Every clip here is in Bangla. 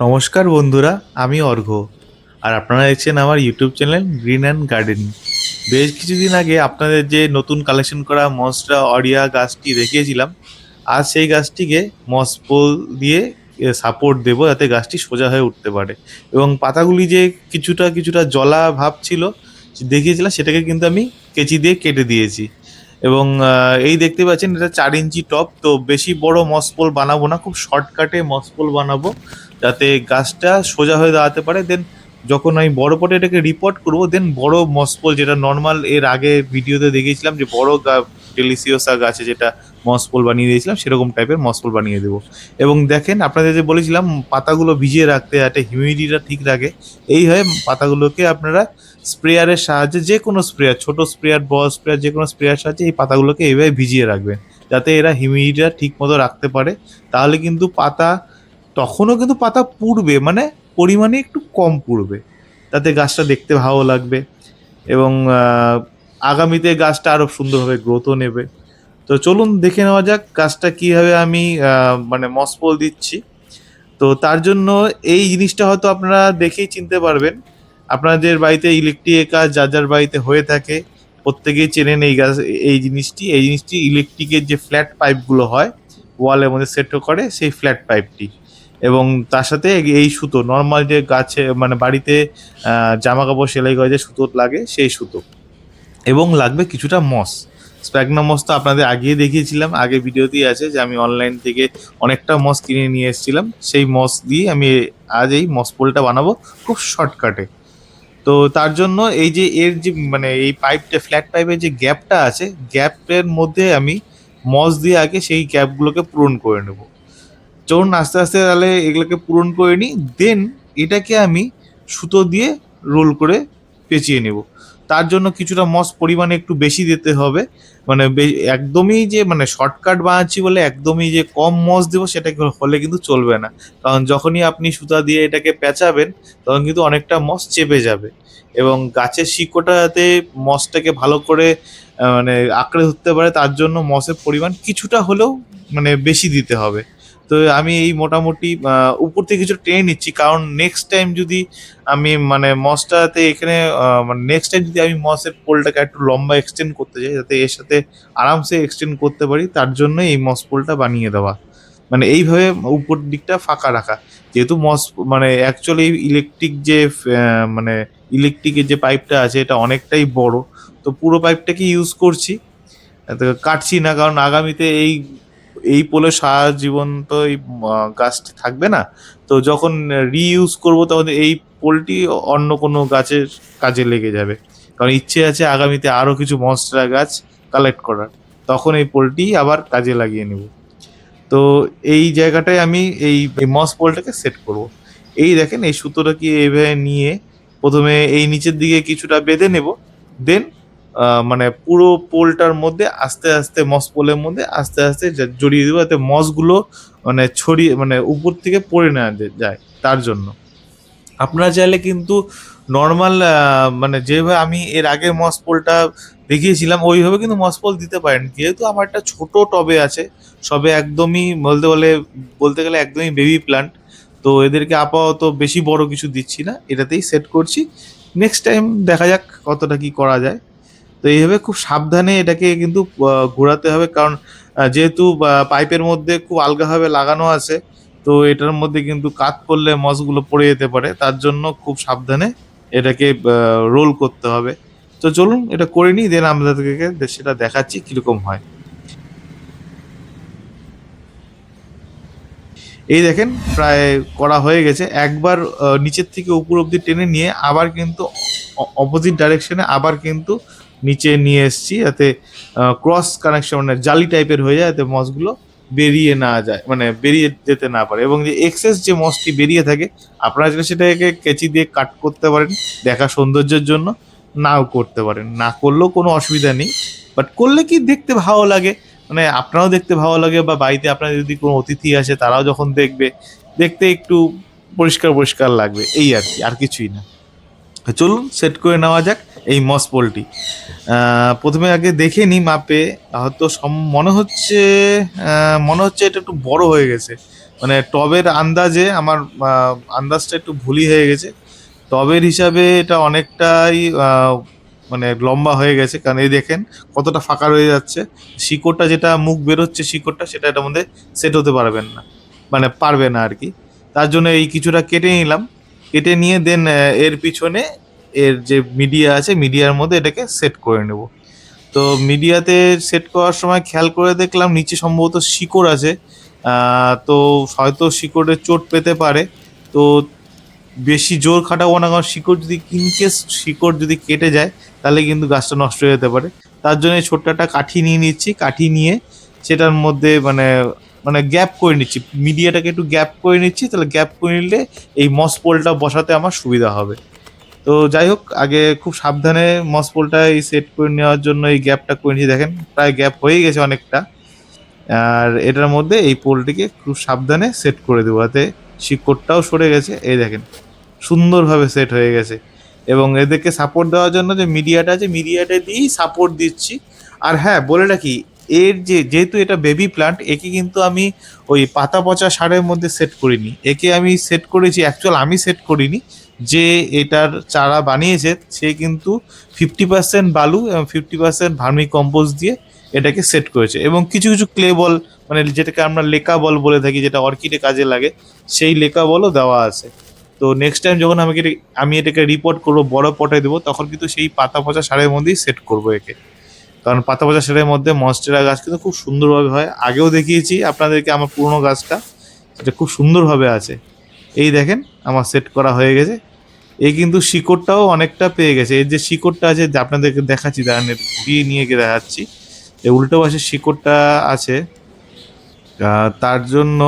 নমস্কার বন্ধুরা, আমি অর্ঘ্য। আর আপনারা দেখছেন আমার YouTube channel green and gardening. বেশ কিছুদিন আগে আপনাদের যে নতুন কালেকশন করা মসরা অরিয়া গাছটি দেখিয়েছিলাম। আজ সেই গাছটিকে মসপল দিয়ে সাপোর্ট দেবো যাতে গাছটি সোজা হয়ে উঠতে পারে। এবং পাতাগুলি যে কিছুটা কিছুটা জলা ভাব ছিল দেখিয়েছিলাম, সেটাকে কিন্তু আমি কেচি দিয়ে কেটে দিয়েছি। এবং এই দেখতে পাচ্ছেন এটা 4 ইঞ্চি টপ, তো বেশি বড় মসপল বানাবো না, খুব শর্টকাটে মসপল বানাবো যাতে গাছটা সোজা হয়ে দাঁড়াতে পারে। দেন যখন আমি বড় পটে এটাকে রিপোর্ট করবো, দেন বড় মসপল যেটা নর্মাল এর আগে ভিডিওতে দেখিয়েছিলাম যে বড় ডেলিসিওসা গাছে যেটা মসপল বানিয়ে দিয়েছিলাম, সেরকম টাইপের মসপল বানিয়ে দেবো। এবং দেখেন আপনাদের যে বলেছিলাম পাতাগুলো ভিজিয়ে রাখতে যাতে হিউমিডিটিটা ঠিক রাখে, এইভাবে পাতাগুলোকে আপনারা স্প্রেয়ারের সাহায্যে, যে কোনো স্প্রেয়ার, ছোট স্প্রেয়ার বড় স্প্রেয়ার, যে কোনো স্প্রেয়ার সাহায্যে এই পাতাগুলোকে এইভাবে ভিজিয়ে রাখবেন যাতে এরা হিউমিডিটিটা ঠিক মতো রাখতে পারে। তাহলে কিন্তু পাতা, তখনও কিন্তু পাতা পুড়বে, মানে পরিমাণে একটু কম পুড়বে, তাতে গাছটা দেখতে ভালো লাগবে। এবং আগামীতে গাছটা আরো সুন্দরভাবে গ্রোথও নেবে। তো চলুন দেখে নেওয়া যাক গাছটা কিভাবে আমি মানে মসপল দিচ্ছি। তো তার জন্য এই জিনিসটা হয়তো আপনারা দেখেই চিনতে পারবেন। আপনাদের বাড়িতে ইলেকট্রিক কাজ যার যার বাড়িতে হয়ে থাকে, প্রত্যেকেই চেনেন এই গাছ, এই জিনিসটি ইলেকট্রিকের যে ফ্ল্যাট পাইপগুলো হয় ওয়ালের মধ্যে সেট করে, সেই ফ্ল্যাট পাইপটি। এবং তার সাথে এই সুতো নর্মাল যে গাছে মানে বাড়িতে জামা কাপড় সেলাই করে যে সুতো লাগে, সেই সুতো। এবং লাগবে কিছুটা মস। স্প্যাগনা মস তো আপনাদের আগেই দেখিয়েছিলাম, আগে ভিডিওতেই আছে যে আমি অনলাইন থেকে অনেকটা মস কিনে নিয়ে এসেছিলাম। সেই মস দিয়ে আমি আজ এই মস পোলটা বানাবো খুব শর্টকাটে। তো তার জন্য এই যে এর যে মানে এই পাইপটা, ফ্ল্যাট পাইপের যে গ্যাপটা আছে, গ্যাপের মধ্যে আমি মস দিয়ে আগে সেই গ্যাপগুলোকে পূরণ করে নেব। চলুন আস্তে আস্তে তাহলে এগুলোকে পূরণ করে নিই। দেন এটাকে আমি সুতো দিয়ে রোল করে পেঁচিয়ে নেব। তার জন্য কিছুটা মস পরিমাণে একটু বেশি দিতে হবে। মানে একদমই যে মানে শর্টকাট বানাচ্ছি বলে একদমই যে কম মস দেবো সেটা হলে কিন্তু চলবে না। কারণ যখনই আপনি সুতা দিয়ে এটাকে পেঁচাবেন, তখন কিন্তু অনেকটা মস চেপে যাবে। এবং গাছের শিকড়টা যাতে মসটাকে ভালো করে মানে আঁকড়ে ধরতে পারে, তার জন্য মসের পরিমাণ কিছুটা হলেও মানে বেশি দিতে হবে। তো আমি এই মোটামুটি উপর থেকে কিছু টেনে নিচ্ছি, কারণ নেক্সট টাইম যদি আমি মানে মসটাতে এখানে মানে নেক্সট টাইম যদি আমি মসের পোলটাকে একটু লম্বা এক্সটেন্ড করতে চাই যাতে এর সাথে আরামসে এক্সটেন্ড করতে পারি, তার জন্য এই মস পোলটা বানিয়ে দেওয়া। মানে এইভাবে উপর দিকটা ফাঁকা রাখা। যেহেতু মস মানে অ্যাকচুয়ালি ইলেকট্রিক যে মানে ইলেকট্রিকের যে পাইপটা আছে এটা অনেকটাই বড়, তো পুরো পাইপটাকে ইউজ করছি, এত কাটছি না, কারণ আগামীতে এই এই পোলে সারা জীবন তো এই গাছটি থাকবে না। তো যখন রিইউজ করবো তখন এই পোলটি অন্য কোনো গাছের কাজে লেগে যাবে। কারণ ইচ্ছে আছে আগামীতে আরো কিছু মনস্টেরা গাছ কালেক্ট করার, তখন এই পোলটি আবার কাজে লাগিয়ে নেব। তো এই জায়গাটায় আমি এই মস পোলটাকে সেট করব। এই দেখেন এই সুতোটাকে এইভাবে নিয়ে প্রথমে এই নিচের দিকে কিছুটা বেঁধে নেব। দেন মানে পুরো পোলটার মধ্যে আস্তে আস্তে মস পোলের মধ্যে আস্তে আস্তে জড়িয়ে দেবো যাতে মসগুলো মানে ছড়িয়ে মানে উপর থেকে পড়ে না যায়, তার জন্য। আপনারা চাইলে কিন্তু নর্মাল মানে যেভাবে আমি এর আগে মসপলটা দেখিয়েছিলাম ওইভাবে কিন্তু মসপল দিতে পারেন। যেহেতু আমার একটা ছোট টবে আছে, সবে একদমই বলতে গেলে একদমই বেবি প্লান্ট, তো এদেরকে আপাতত বেশি বড় কিছু দিচ্ছি না, এটাতেই সেট করছি। নেক্সট টাইম দেখা যাক কতটা কি করা যায়। তো এইভাবে খুব সাবধানে এটাকে কিন্তু ঘোরাতে হবে, কারণ যেহেতু পাইপের মধ্যে খুব আলগাভাবে লাগানো আছে, তো এটার মধ্যে কিন্তু কাত করলে মসগুলো পড়ে যেতে পারে, তার জন্য খুব সাবধানে এটাকে রোল করতে হবে। তো চলুন এটা করে নিই, দেন আপনাদেরকে সেটা দেখাচ্ছি কিরকম হয়। এই দেখেন প্রায় করা হয়ে গেছে। একবার নিচের থেকে উপর অব্দি টেনে নিয়ে আবার কিন্তু অপোজিট ডাইরেকশনে আবার কিন্তু নিচে নিয়ে এসেছি, যাতে ক্রস কানেকশন মানে জালি টাইপের হয়ে যায়, যাতে মসগুলো বেরিয়ে না যায়, মানে বেরিয়ে যেতে না পারে। এবং যে এক্সেস যে মসটি বেরিয়ে থাকে, আপনারা চাইলে সেটাকে কেচি দিয়ে কাট করতে পারেন দেখা সৌন্দর্যের জন্য, নাও করতে পারেন, না করলেও কোনো অসুবিধা নেই। বাট করলে কি দেখতে ভালো লাগে, মানে আপনারাও দেখতে ভালো লাগে, বা বাড়িতে আপনার যদি কোনো অতিথি আসে তারাও যখন দেখবে, দেখতে একটু পরিষ্কার পরিষ্কার লাগবে, এই আর কি, আর কিছুই না। চলুন সেট করে নেওয়া যাক এই মস পোলটি। প্রথমে আগে দেখে নিই মাপে, হয়তো মনে হচ্ছে এটা একটু বড় হয়ে গেছে। মানে টবের আন্দাজে আমার আন্দাজটা একটু ভুলই হয়ে গেছে। টবের হিসাবে এটা অনেকটাই মানে লম্বা হয়ে গেছে, কারণ এই দেখেন কতটা ফাঁকা রয়ে যাচ্ছে। শিকড়টা যেটা মুখ বেরোচ্ছে শিকড়টা, সেটা এটার মধ্যে সেট হতে পারবেন না, মানে পারবে না আর কি। তার জন্য এই কিছুটা কেটে নিলাম, কেটে নিয়ে দেন এর পিছনে এর যে মিডিয়া আছে মিডিয়ার মধ্যে এটাকে সেট করে নেব। তো মিডিয়াতে সেট করার সময় খেয়াল করে দেখলাম নিচে সম্ভবত শিকড় আছে। তো হয়তো শিকড়ে চোট পেতে পারে। তো বেশি জোর খাটাবো না, কারণ শিকড় যদি ইনকেস শিকড় যদি কেটে যায় তাহলে কিন্তু গাছটা নষ্ট হয়ে যেতে পারে। তার জন্য এই ছোট্ট একটা কাঠি নিয়ে নিচ্ছি, কাঠি নিয়ে সেটার মধ্যে মানে মানে গ্যাপ করে নিচ্ছি, মিডিয়াটাকে একটু গ্যাপ করে নিচ্ছি, তাহলে গ্যাপ করে নিলে এই মস পোলটা বসাতে আমার সুবিধা হবে। তো যাই হোক, আগে খুব সাবধানে মস পোলটা এই সেট করে নেওয়ার জন্য এই গ্যাপটা করে নিচ্ছি। দেখেন প্রায় গ্যাপ হয়ে গেছে অনেকটা। আর এটার মধ্যে এই পোলটিকে খুব সাবধানে সেট করে দেবো, যাতে শিকড়টাও সরে গেছে। এই দেখেন সুন্দরভাবে সেট হয়ে গেছে। এবং এদেরকে সাপোর্ট দেওয়ার জন্য যে মিডিয়াটা আছে মিডিয়াটা দিয়েই সাপোর্ট দিচ্ছি। আর হ্যাঁ, বলে রাখি, এর যেহেতু এটা বেবি প্লান্ট, একে কিন্তু আমি ওই পাতা পচা সারের মধ্যে সেট করিনি, একে আমি সেট করেছি, অ্যাকচুয়াল আমি সেট করিনি, যে এটার চারা বানিয়েছে সে কিন্তু 50% বালু এবং 50% ভার্মি কম্পোস্ট দিয়ে এটাকে সেট করেছে। এবং কিছু কিছু ক্লে বল, মানে যেটাকে আমরা লেকা বল বলে থাকি, যেটা অর্কিডে কাজে লাগে, সেই লেকা বলও দেওয়া আছে। তো নেক্সট টাইম যখন আমি এটাকে রিপোর্ট করবো, বড় পটে দেবো, তখন কিন্তু সেই পাতা পচা সারের মধ্যেই সেট করবো একে। কারণ পাতা পচা সারের মধ্যে মনস্টেরা গাছ কিন্তু খুব সুন্দরভাবে হয়। আগেও দেখিয়েছি আপনাদেরকে আমার পুরনো গাছটা, সেটা খুব সুন্দরভাবে আছে। এই দেখেন আমার সেট করা হয়ে গেছে। এই কিন্তু শিকড়টাও অনেকটা পেয়ে গেছে। এর যে শিকড়টা আছে, যে আপনাদেরকে দেখাচ্ছি, দাঁড়ান ঘুরিয়ে নিয়ে গিয়ে দেখাচ্ছি। এই উল্টো পাশে শিকড়টা আছে, তার জন্য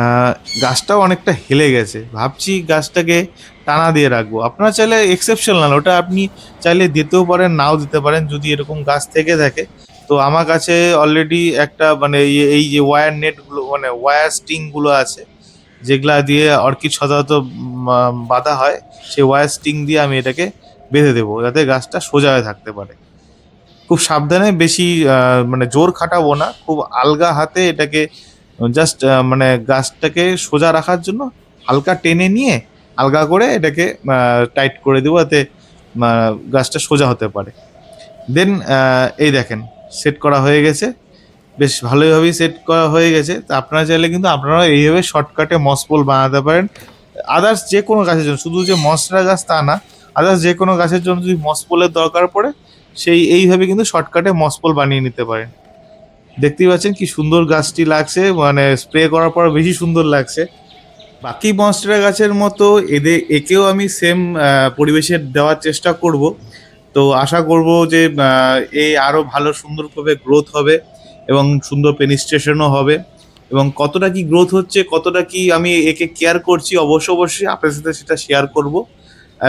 আহ, গাছটাও অনেকটা হেলে গেছে। ভাবছি গাছটাকে টানা দিয়ে রাখবো। আপনারা চাইলে এক্সেপশনাল, ওটা আপনি চাইলে দিতেও পারেন, নাও দিতে পারেন, যদি এরকম গাছ থেকে থাকে। তো আমার কাছে অলরেডি একটা মানে এই যে ওয়্যার নেটগুলো, মানে ওয়্যার স্টিংগুলো আছে, যেগুলা দিয়ে অর্কিড সাধারণত বাঁধা হয়, সেই ওয়্যার স্টিং দিয়ে আমি এটাকে বেঁধে দেবো, যাতে গাছটা সোজা হয়ে থাকতে পারে। খুব সাবধানে, বেশি মানে জোর খাটাবো না, খুব আলগা হাতে এটাকে জাস্ট মানে গাছটাকে সোজা রাখার জন্য হালকা টেনে নিয়ে আলগা করে এটাকে টাইট করে দেবো, যাতে গাছটা সোজা হতে পারে। দেন এই দেখেন সেট করা হয়ে গেছে, বেশ ভালোইভাবেই সেট করা হয়ে গেছে। তা আপনারা চাইলে কিন্তু আপনারা এইভাবে শর্টকাটে মসপোল বানাতে পারেন। আদার্স যে কোনো গাছের জন্য, শুধু যে মশলা গাছ তা না, আদার্স যে কোনো গাছের জন্য যদি মসপোলের দরকার পড়ে, সেই এইভাবে কিন্তু শর্টকাটে মসপোল বানিয়ে নিতে পারেন। দেখতেই পাচ্ছেন কি সুন্দর গাছটি লাগছে, মানে স্প্রে করার পর বেশি সুন্দর লাগছে। বাকি মনস্টেরা গাছের মতো একেও আমি সেম পরিবেশে দেওয়ার চেষ্টা করব। তো আশা করব যে এই আরো ভালো সুন্দরভাবে গ্রোথ হবে এবং সুন্দর পেনিস্ট্রেশনও হবে। এবং কতটা কি গ্রোথ হচ্ছে, কতটা কি আমি একে কেয়ার করছি, অবশ্যই আপনার সাথে সেটা শেয়ার করব।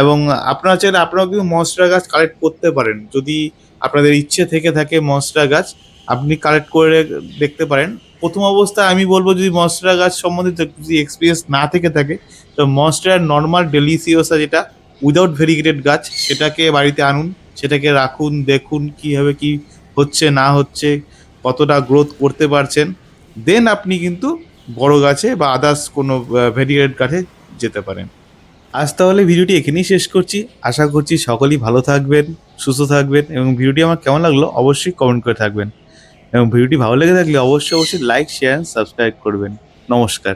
এবং আপনারা চাইলে আপনারাও কিন্তু মনস্টেরা গাছ কালেক্ট করতে পারেন, যদি আপনাদের ইচ্ছে থেকে থাকে মনস্টেরা গাছ, আপনি কালেক্ট করে দেখতে পারেন। প্রথম অবস্থায় আমি বলবো, যদি মনস্টেরা গাছ সম্বন্ধে যদি এক্সপিরিয়েন্স না থেকে থাকে, তো মনস্টেরার নর্মাল ডেলিসিওসা, যেটা উইদাউট ভেরিগেটেড গাছ, সেটাকে বাড়িতে আনুন, সেটাকে রাখুন, দেখুন কীভাবে কি হচ্ছে না হচ্ছে, কতটা গ্রোথ করতে পারছেন। দেন আপনি কিন্তু বড় গাছে বা আদার্স কোনো ভেরিগেটেড গাছে যেতে পারেন। আজ তাহলে ভিডিওটি এখানেই শেষ করছি। আশা করছি সকলেই ভালো থাকবেন, সুস্থ থাকবেন, এবং ভিডিওটি আমার কেমন লাগলো অবশ্যই কমেন্ট করে থাকবেন। এবং ভিডিওটি ভালো লেগে থাকলে অবশ্যই লাইক, শেয়ার, সাবস্ক্রাইব করবেন। নমস্কার।